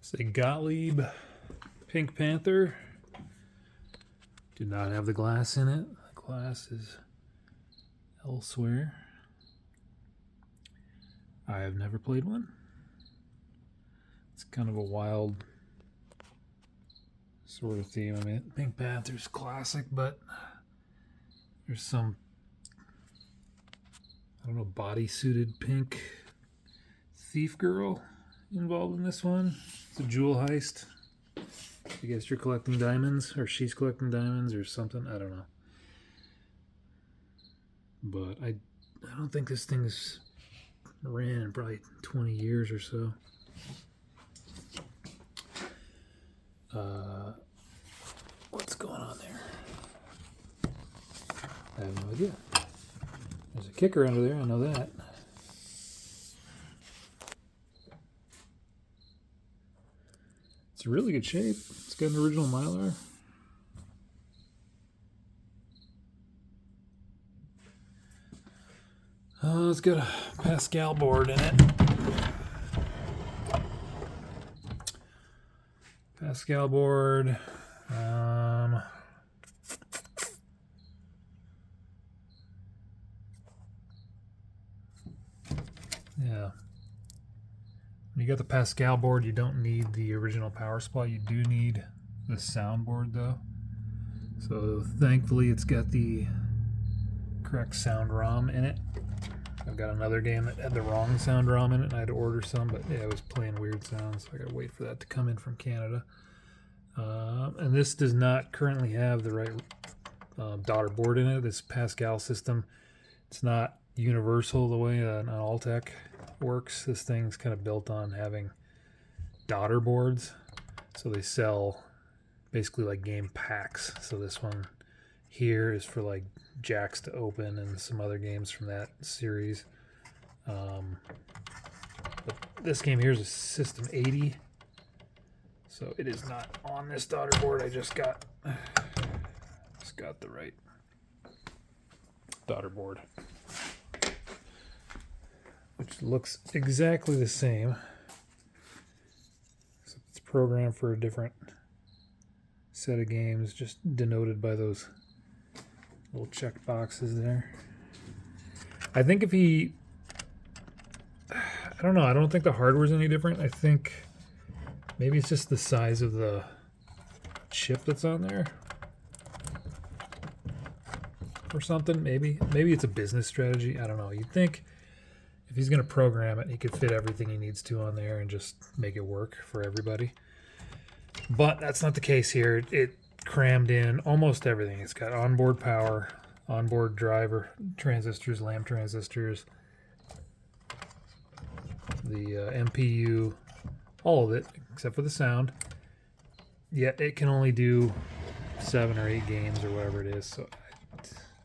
It's a Gottlieb Pink Panther. Do not have the glass in it. The glass is elsewhere. I have never played one. It's kind of a wild sort of theme. I mean, Pink Panther's classic, but there's some, I don't know, body-suited pink thief girl involved in this one. It's a jewel heist. I guess you're collecting diamonds, or she's collecting diamonds, or something. I don't know. But I don't think this thing's ran in probably 20 years or so. What's going on there? I have no idea. There's a kicker under there, I know that. It's in really good shape. It's got an original Mylar. It's got a Pascal board in it. Pascal board. Yeah. When you got the Pascal board, you don't need the original power supply. You do need the soundboard though. So thankfully it's got the correct sound ROM in it. I've got another game that had the wrong sound ROM in it and I had to order some, but yeah, it was playing weird sounds, so I gotta wait for that to come in from Canada. And this does not currently have the right daughter board in it. This Pascal system, it's not universal the way an Altec works. This thing's kind of built on having daughter boards, so they sell basically like game packs. So this one here is for like jacks to open and some other games from that series. But this game here is a System 80, so it is not on this daughter board. I just got the right daughter board, which looks exactly the same. So it's programmed for a different set of games, just denoted by those little check boxes there. I think if he, I don't know, I don't think the hardware's any different. I think maybe it's just the size of the chip that's on there or something. Maybe it's a business strategy. I don't know. You'd think if he's going to program it, he could fit everything he needs to on there and just make it work for everybody. But that's not the case here. It crammed in almost everything. It's got onboard power, onboard driver transistors, lamp transistors, the MPU, all of it except for the sound. Yet it can only do 7 or 8 games or whatever it is. So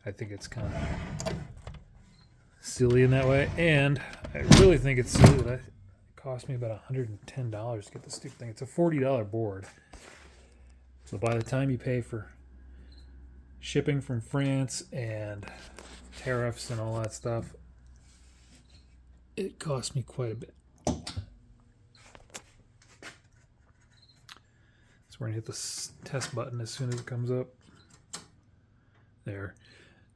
I think it's kind of silly in that way, and I really think it's silly that it cost me about $110 to get this stupid thing. It's a $40 board. So by the time you pay for shipping from France and tariffs and all that stuff, it cost me quite a bit. So we're going to hit the test button as soon as it comes up. There.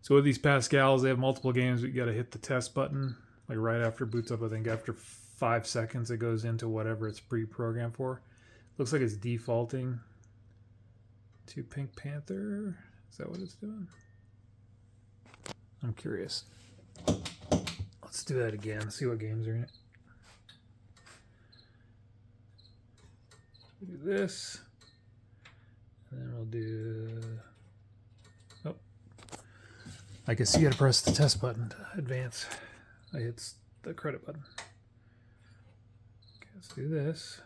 So with these Pascals, they have multiple games, but you got to hit the test button like right after it boots up. I think after 5 seconds it goes into whatever it's pre-programmed for. Looks like it's defaulting to Pink Panther. Is that what it's doing? I'm curious. Let's do that again. See what games are in it. We'll do this. And then we'll do... Oh. I guess you gotta press the test button to advance. I hit the credit button. Okay, let's do this.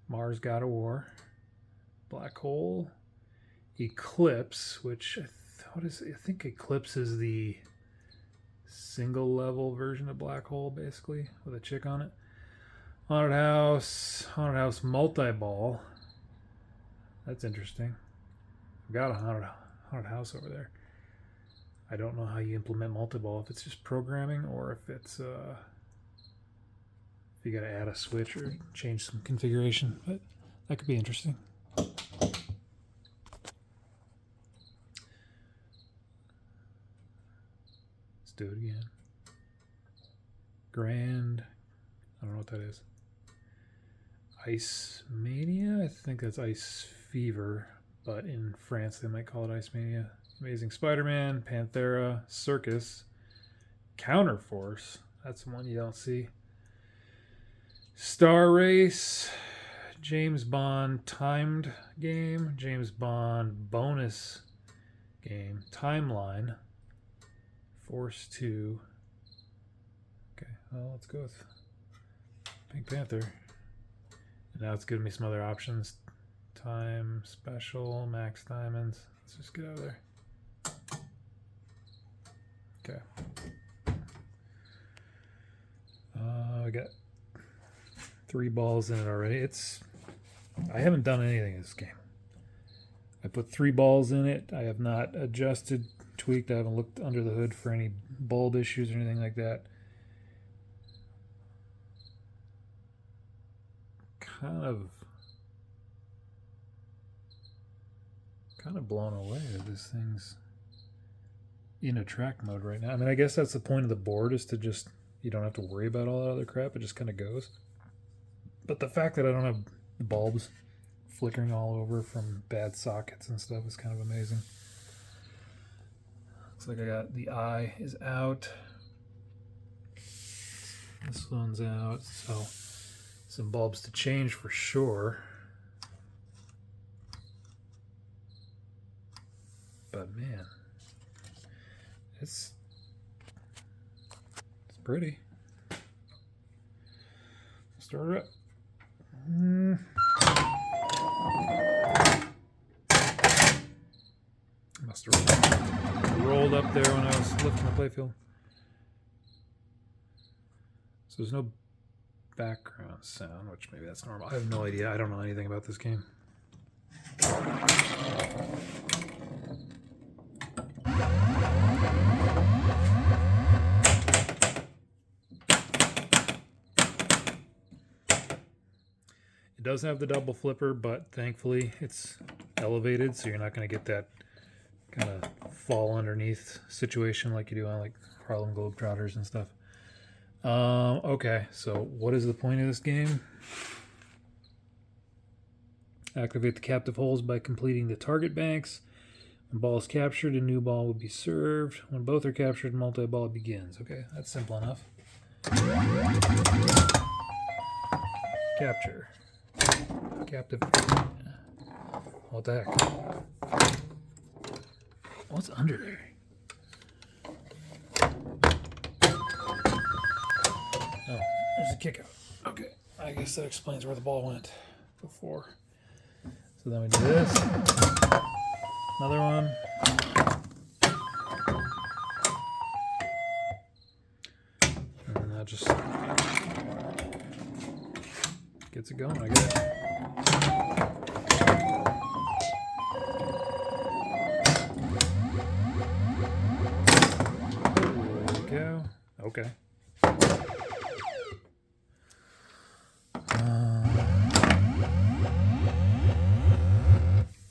Mars God of War. Black Hole. Eclipse, which what is it? I think Eclipse is the single level version of Black Hole, basically, with a chick on it. Haunted House multi-ball. That's interesting. I've got a haunted house over there. I don't know how you implement multi-ball, if it's just programming or if it's you got to add a switch or change some configuration, but that could be interesting. Let's do it again. Grand, I don't know what that is. Ice Mania? I think that's Ice Fever, but in France they might call it Ice Mania. Amazing Spider-Man, Panthera, Circus, Counterforce. That's the one you don't see. Star Race, James Bond timed game, James Bond bonus game, Timeline, Force 2. Okay, well, let's go with Pink Panther. And now it's giving me some other options. Time Special, Max Diamonds. Let's just get out of there. Okay. I got 3 balls in it already. I haven't done anything in this game. I put 3 balls in it. I have not adjusted, tweaked. I haven't looked under the hood for any bulb issues or anything like that. Kind of blown away that this thing's in attract mode right now. I mean, I guess that's the point of the board, is to just, you don't have to worry about all that other crap. It just kind of goes. But the fact that I don't have the bulbs flickering all over from bad sockets and stuff is kind of amazing. Looks like I got the eye is out. This one's out. So some bulbs to change for sure. But man, it's pretty. Start it up. Must have rolled up there when I was lifting the playfield. So there's no background sound, which maybe that's normal. I have no idea. I don't know anything about this game. It does have the double flipper, but thankfully it's elevated, so you're not going to get that kind of fall underneath situation like you do on like Harlem Globetrotters and stuff. Okay, so what is the point of this game? Activate the captive holes by completing the target banks. When ball is captured, a new ball will be served. When both are captured, multi-ball begins. Okay, that's simple enough. Capture. Captive. What the heck? What's under there? Oh, there's a kick out. Okay, I guess that explains where the ball went before. So then we do this. Another one. And then that just gets it going, I guess. There we go. Okay.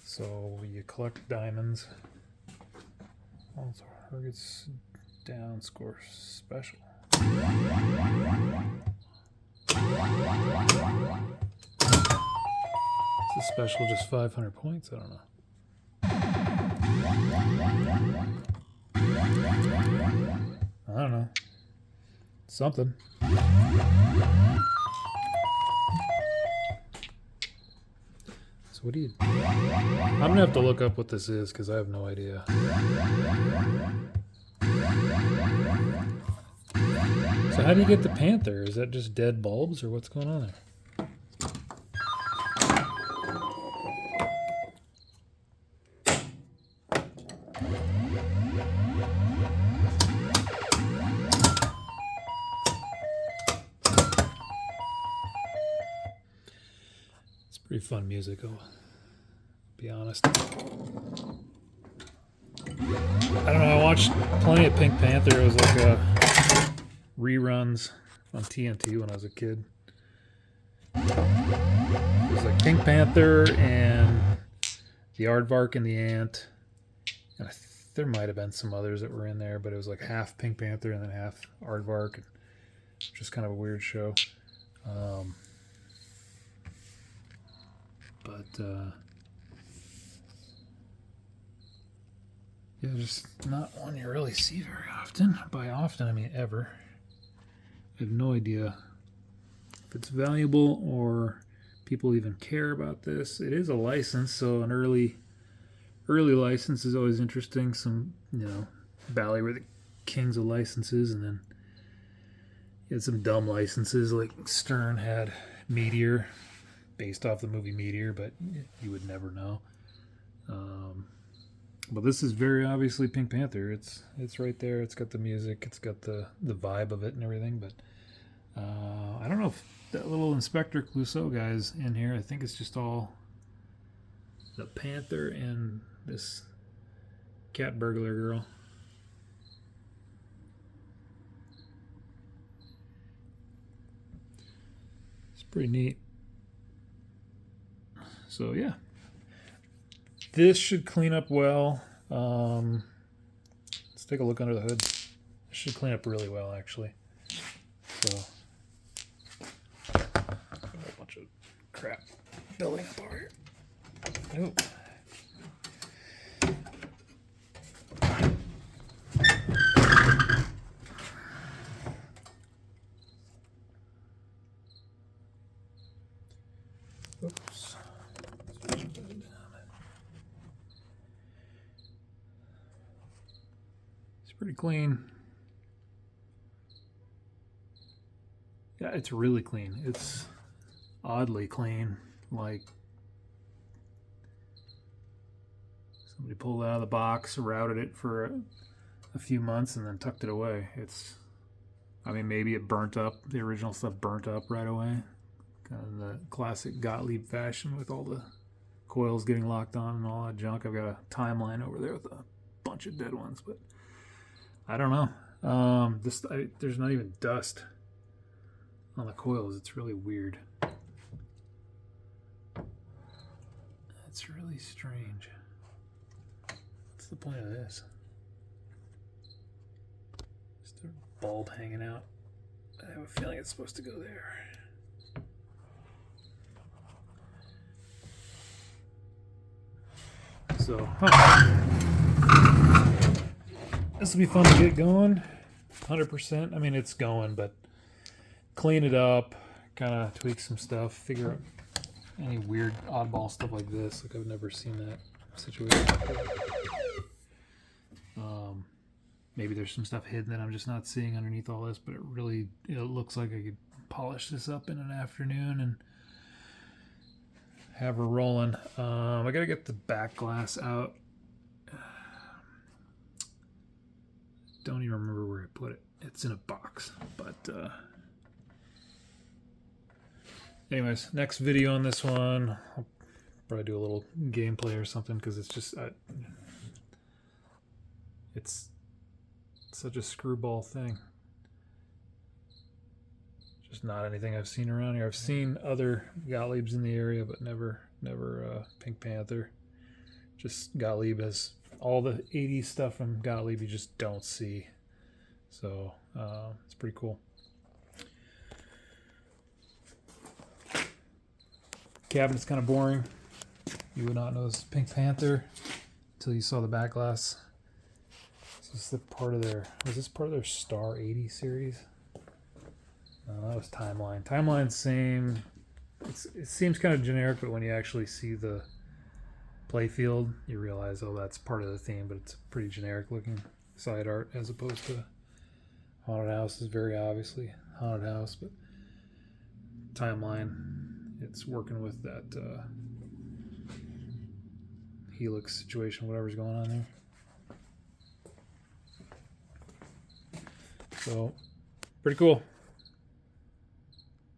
So you collect diamonds. Also, targets down, score special. Is this special just 500 points? I don't know. I don't know. Something. So what do you... I'm going to have to look up what this is because I have no idea. So how do you get the Panther? Is that just dead bulbs or what's going on there? Pretty fun music, I'll be honest. I don't know, I watched plenty of Pink Panther. It was like reruns on TNT when I was a kid. It was like Pink Panther and the Aardvark and the Ant. And there might have been some others that were in there, but it was like half Pink Panther and then half Aardvark. Just kind of a weird show. Yeah, just not one you really see very often. By often, I mean ever. I have no idea if it's valuable or people even care about this. It is a license, so an early license is always interesting. Some, Bally were the kings of licenses, and then you had some dumb licenses like Stern had Meteor, based off the movie Meteor, but you would never know. But this is very obviously Pink Panther. It's right there. It's got the music. It's got the vibe of it and everything. But I don't know if that little Inspector Clouseau guy's in here. I think it's just all the Panther and this cat burglar girl. It's pretty neat. So yeah. This should clean up well. Let's take a look under the hood. It should clean up really well, actually. So, a bunch of crap building up over here. Oh. Oops. Pretty clean. Yeah, it's really clean. It's oddly clean. Like somebody pulled it out of the box, routed it for a few months, and then tucked it away. I mean, maybe it burnt up. The original stuff burnt up right away. Kind of the classic Gottlieb fashion with all the coils getting locked on and all that junk. I've got a timeline over there with a bunch of dead ones, but I don't know. There's not even dust on the coils. It's really weird. It's really strange. What's the point of this? Just a bulb hanging out. I have a feeling it's supposed to go there. So, this will be fun to get going. 100%. I mean, it's going, but clean it up, kind of tweak some stuff, figure out any weird oddball stuff like this. Like, I've never seen that situation before. Maybe there's some stuff hidden that I'm just not seeing underneath all this, but it looks like I could polish this up in an afternoon and have her rolling. I gotta get the back glass out. Don't even remember where I put it. It's in a box, but anyways, next video on this one, I'll probably do a little gameplay or something, because it's just it's such a screwball thing. Just not anything I've seen around here. I've seen other Gottliebs in the area, but never Pink Panther. Just Gottlieb has all the 80s stuff from Gottlieb you just don't see. So it's pretty cool. Cabinet's kind of boring. You would not know this is Pink Panther until you saw the back glass. This is the part of was this part of their Star 80 series? No, that was Timeline. Timeline's same. It seems kind of generic, but when you actually see the playfield, you realize, oh, that's part of the theme, but it's pretty generic looking side art, as opposed to Haunted House is very obviously Haunted House, but Timeline, it's working with that helix situation, whatever's going on there. So, pretty cool.